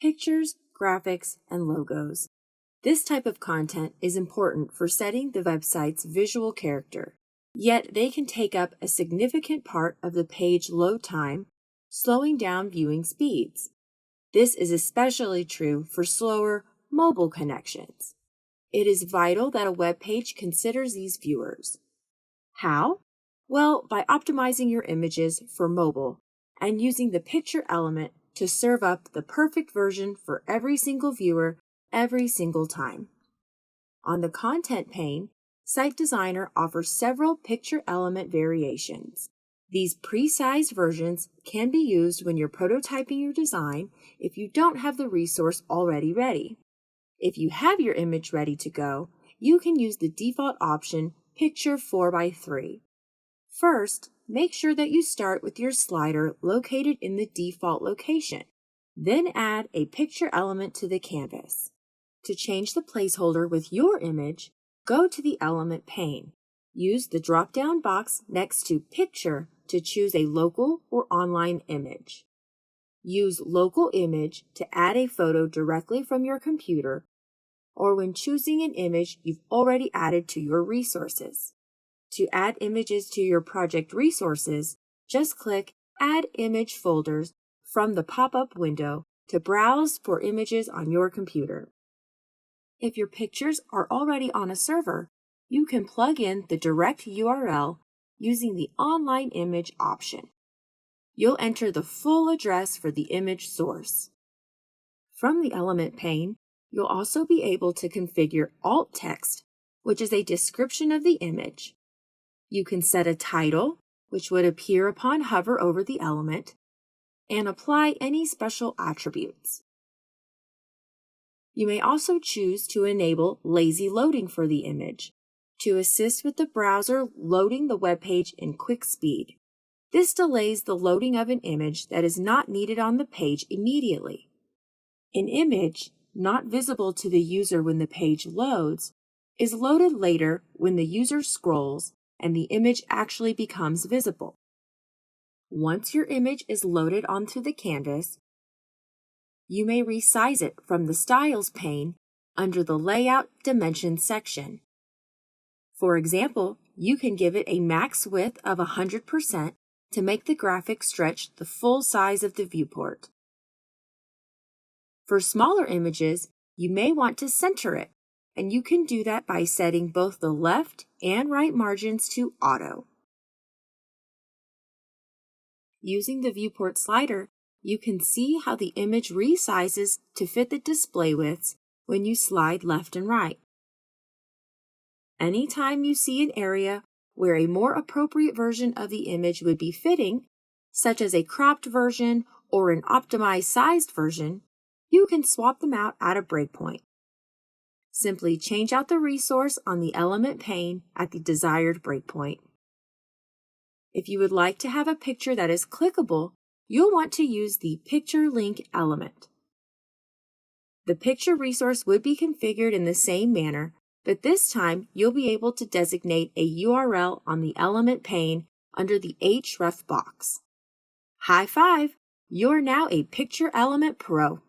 pictures, graphics, and logos. This type of content is important for setting the website's visual character, yet they can take up a significant part of the page load time, slowing down viewing speeds. This is especially true for slower mobile connections. It is vital that a web page considers these viewers. How? Well, by optimizing your images for mobile and using the picture element to serve up the perfect version for every single viewer every single time. On the content pane, Site Designer offers several picture element variations. These pre-sized versions can be used when you're prototyping your design if you don't have the resource already ready. If you have your image ready to go, you can use the default option Picture 4x3. First, make sure that you start with your slider located in the default location. Then add a picture element to the canvas. To change the placeholder with your image, go to the element pane. Use the drop-down box next to Picture to choose a local or online image. Use Local Image to add a photo directly from your computer or when choosing an image you've already added to your resources. To add images to your project resources, just click Add Image Folders from the pop-up window to browse for images on your computer. If your pictures are already on a server, you can plug in the direct URL using the Online Image option. You'll enter the full address for the image source. From the element pane, you'll also be able to configure alt text, which is a description of the image. You can set a title, which would appear upon hover over the element, and apply any special attributes. You may also choose to enable lazy loading for the image to assist with the browser loading the web page in quick speed. This delays the loading of an image that is not needed on the page immediately. An image not visible to the user when the page loads is loaded later when the user scrolls and the image actually becomes visible. Once your image is loaded onto the canvas, you may resize it from the Styles pane under the Layout Dimensions section. For example, you can give it a max width of 100% to make the graphic stretch the full size of the viewport. For smaller images, you may want to center it, and you can do that by setting both the left and right margins to auto. Using the viewport slider, you can see how the image resizes to fit the display widths when you slide left and right. Anytime you see an area where a more appropriate version of the image would be fitting, such as a cropped version or an optimized sized version, you can swap them out at a breakpoint. Simply change out the resource on the element pane at the desired breakpoint. If you would like to have a picture that is clickable, you'll want to use the Picture Link element. The picture resource would be configured in the same manner, but this time you'll be able to designate a URL on the element pane under the href box. High five! You're now a Picture Element Pro.